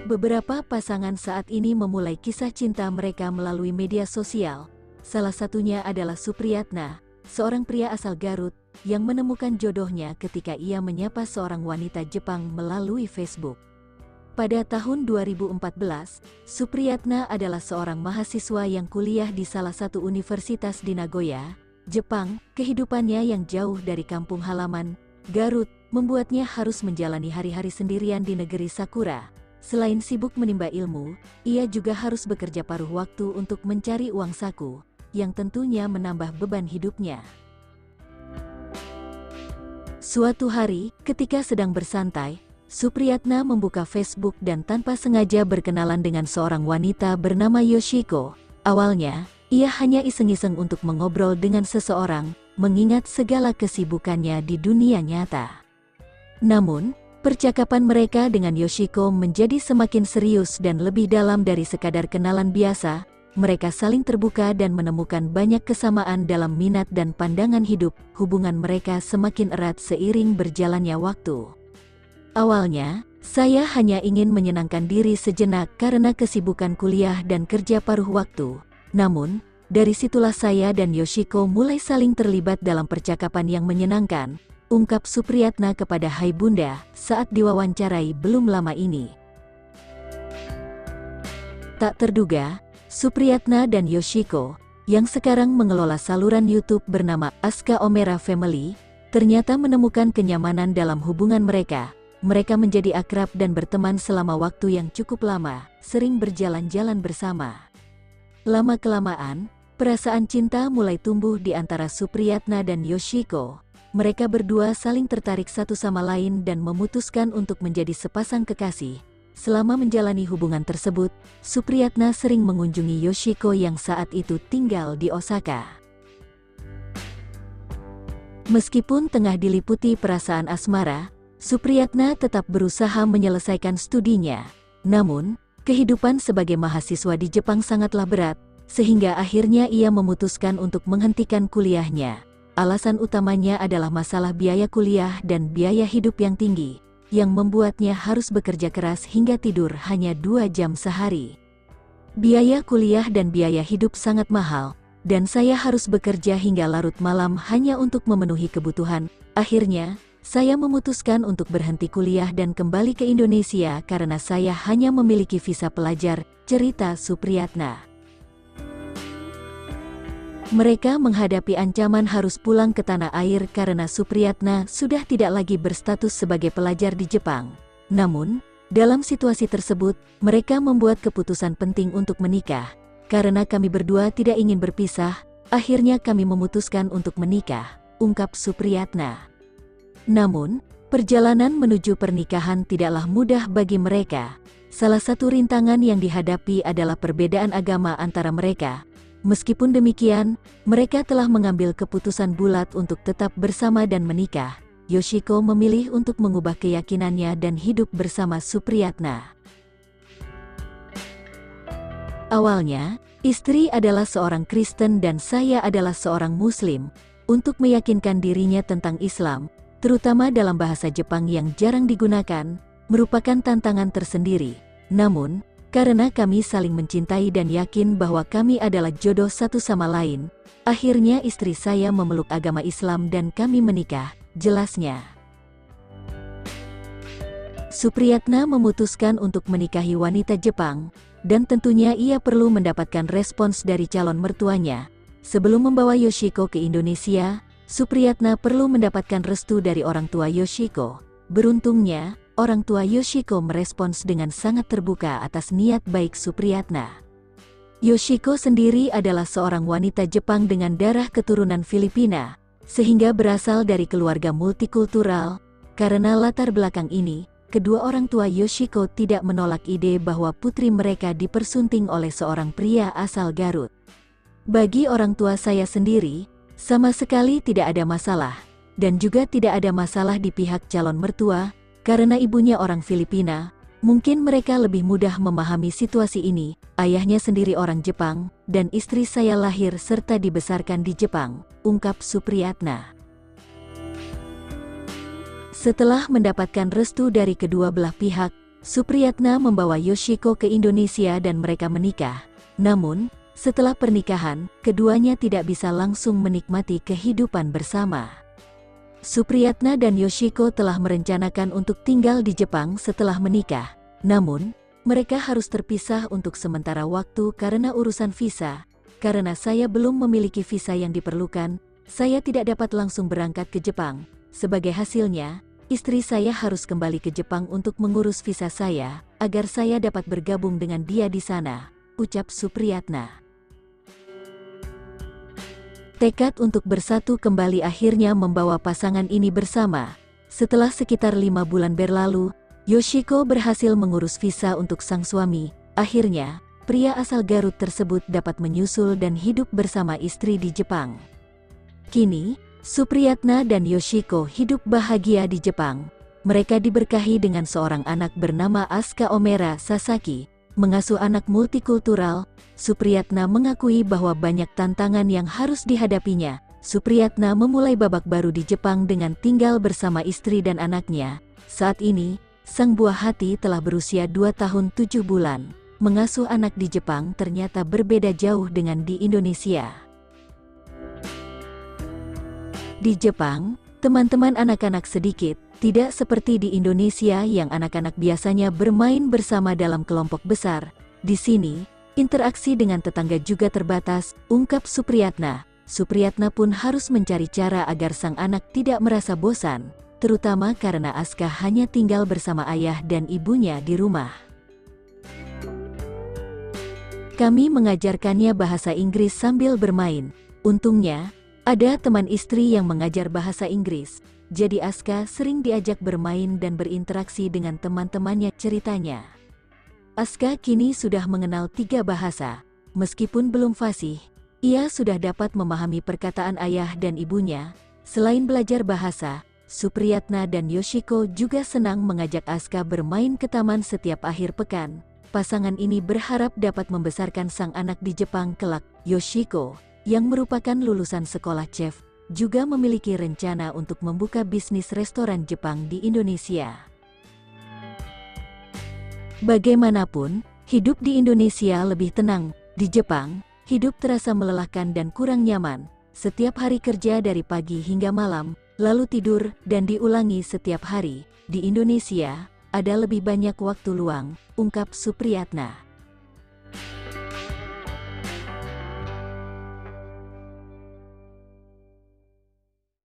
Beberapa pasangan saat ini memulai kisah cinta mereka melalui media sosial. Salah satunya adalah Supriyatna, seorang pria asal Garut, yang menemukan jodohnya ketika ia menyapa seorang wanita Jepang melalui Facebook. Pada tahun 2014, Supriyatna adalah seorang mahasiswa yang kuliah di salah satu universitas di Nagoya, Jepang. Kehidupannya yang jauh dari kampung halaman, Garut, membuatnya harus menjalani hari-hari sendirian di negeri Sakura. Selain sibuk menimba ilmu, ia juga harus bekerja paruh waktu untuk mencari uang saku, yang tentunya menambah beban hidupnya. Suatu hari, ketika sedang bersantai, Supriyatna membuka Facebook dan tanpa sengaja berkenalan dengan seorang wanita bernama Yoshiko. Awalnya, ia hanya iseng-iseng untuk mengobrol dengan seseorang, mengingat segala kesibukannya di dunia nyata. Namun, percakapan mereka dengan Yoshiko menjadi semakin serius dan lebih dalam dari sekadar kenalan biasa. Mereka saling terbuka dan menemukan banyak kesamaan dalam minat dan pandangan hidup. Hubungan mereka semakin erat seiring berjalannya waktu. Awalnya, saya hanya ingin menyenangkan diri sejenak karena kesibukan kuliah dan kerja paruh waktu. Namun, dari situlah saya dan Yoshiko mulai saling terlibat dalam percakapan yang menyenangkan, ungkap Supriyatna kepada Hai Bunda saat diwawancarai belum lama ini. Tak terduga, Supriyatna dan Yoshiko, yang sekarang mengelola saluran YouTube bernama Aska Omera Family, ternyata menemukan kenyamanan dalam hubungan mereka. Mereka menjadi akrab dan berteman selama waktu yang cukup lama, sering berjalan-jalan bersama. Lama-kelamaan, perasaan cinta mulai tumbuh di antara Supriyatna dan Yoshiko. Mereka berdua saling tertarik satu sama lain dan memutuskan untuk menjadi sepasang kekasih. Selama menjalani hubungan tersebut, Supriyatna sering mengunjungi Yoshiko yang saat itu tinggal di Osaka. Meskipun tengah diliputi perasaan asmara, Supriyatna tetap berusaha menyelesaikan studinya. Namun, kehidupan sebagai mahasiswa di Jepang sangatlah berat, sehingga akhirnya ia memutuskan untuk menghentikan kuliahnya. Alasan utamanya adalah masalah biaya kuliah dan biaya hidup yang tinggi, yang membuatnya harus bekerja keras hingga tidur hanya 2 jam sehari. Biaya kuliah dan biaya hidup sangat mahal, dan saya harus bekerja hingga larut malam hanya untuk memenuhi kebutuhan. Akhirnya, saya memutuskan untuk berhenti kuliah dan kembali ke Indonesia karena saya hanya memiliki visa pelajar, cerita Supriyatna. Mereka menghadapi ancaman harus pulang ke tanah air karena Supriyatna sudah tidak lagi berstatus sebagai pelajar di Jepang. Namun, dalam situasi tersebut, mereka membuat keputusan penting untuk menikah. Karena kami berdua tidak ingin berpisah, akhirnya kami memutuskan untuk menikah, ungkap Supriyatna. Namun, perjalanan menuju pernikahan tidaklah mudah bagi mereka. Salah satu rintangan yang dihadapi adalah perbedaan agama antara mereka. Meskipun demikian, mereka telah mengambil keputusan bulat untuk tetap bersama dan menikah. Yoshiko memilih untuk mengubah keyakinannya dan hidup bersama Supriyatna. Awalnya, istri adalah seorang Kristen dan saya adalah seorang Muslim. Untuk meyakinkan dirinya tentang Islam, terutama dalam bahasa Jepang yang jarang digunakan, merupakan tantangan tersendiri. Namun, karena kami saling mencintai dan yakin bahwa kami adalah jodoh satu sama lain, akhirnya istri saya memeluk agama Islam dan kami menikah, jelasnya. Supriyatna memutuskan untuk menikahi wanita Jepang, dan tentunya ia perlu mendapatkan respons dari calon mertuanya. Sebelum membawa Yoshiko ke Indonesia, Supriyatna perlu mendapatkan restu dari orang tua Yoshiko. Beruntungnya, orang tua Yoshiko merespons dengan sangat terbuka atas niat baik Supriyatna. Yoshiko sendiri adalah seorang wanita Jepang dengan darah keturunan Filipina, sehingga berasal dari keluarga multikultural. Karena latar belakang ini, kedua orang tua Yoshiko tidak menolak ide bahwa putri mereka dipersunting oleh seorang pria asal Garut. Bagi orang tua saya sendiri, sama sekali tidak ada masalah, dan juga tidak ada masalah di pihak calon mertua. Karena ibunya orang Filipina, mungkin mereka lebih mudah memahami situasi ini. Ayahnya sendiri orang Jepang, dan istri saya lahir serta dibesarkan di Jepang, ungkap Supriyatna. Setelah mendapatkan restu dari kedua belah pihak, Supriyatna membawa Yoshiko ke Indonesia dan mereka menikah. Namun, setelah pernikahan, keduanya tidak bisa langsung menikmati kehidupan bersama. Supriyatna dan Yoshiko telah merencanakan untuk tinggal di Jepang setelah menikah. Namun, mereka harus terpisah untuk sementara waktu karena urusan visa. Karena saya belum memiliki visa yang diperlukan, saya tidak dapat langsung berangkat ke Jepang. Sebagai hasilnya, istri saya harus kembali ke Jepang untuk mengurus visa saya, agar saya dapat bergabung dengan dia di sana, ucap Supriyatna. Tekad untuk bersatu kembali akhirnya membawa pasangan ini bersama. Setelah sekitar 5 bulan berlalu, Yoshiko berhasil mengurus visa untuk sang suami. Akhirnya, pria asal Garut tersebut dapat menyusul dan hidup bersama istri di Jepang. Kini, Supriyatna dan Yoshiko hidup bahagia di Jepang. Mereka diberkahi dengan seorang anak bernama Asuka Omera Sasaki. Mengasuh anak multikultural, Supriyatna mengakui bahwa banyak tantangan yang harus dihadapinya. Supriyatna memulai babak baru di Jepang dengan tinggal bersama istri dan anaknya. Saat ini, sang buah hati telah berusia 2 tahun 7 bulan. Mengasuh anak di Jepang ternyata berbeda jauh dengan di Indonesia. Di Jepang, teman-teman anak-anak sedikit, tidak seperti di Indonesia yang anak-anak biasanya bermain bersama dalam kelompok besar. Di sini, interaksi dengan tetangga juga terbatas, ungkap Supriyatna. Supriyatna pun harus mencari cara agar sang anak tidak merasa bosan, terutama karena Asuka hanya tinggal bersama ayah dan ibunya di rumah. Kami mengajarkannya bahasa Inggris sambil bermain. Untungnya, ada teman istri yang mengajar bahasa Inggris. Jadi Asuka sering diajak bermain dan berinteraksi dengan teman-temannya, ceritanya. Asuka kini sudah mengenal 3 bahasa. Meskipun belum fasih, ia sudah dapat memahami perkataan ayah dan ibunya. Selain belajar bahasa, Supriyatna dan Yoshiko juga senang mengajak Asuka bermain ke taman setiap akhir pekan. Pasangan ini berharap dapat membesarkan sang anak di Jepang kelak. Yoshiko, yang merupakan lulusan sekolah chef, juga memiliki rencana untuk membuka bisnis restoran Jepang di Indonesia. Bagaimanapun, hidup di Indonesia lebih tenang. Di Jepang, hidup terasa melelahkan dan kurang nyaman. Setiap hari kerja dari pagi hingga malam, lalu tidur dan diulangi setiap hari. Di Indonesia, ada lebih banyak waktu luang, ungkap Supriyatna.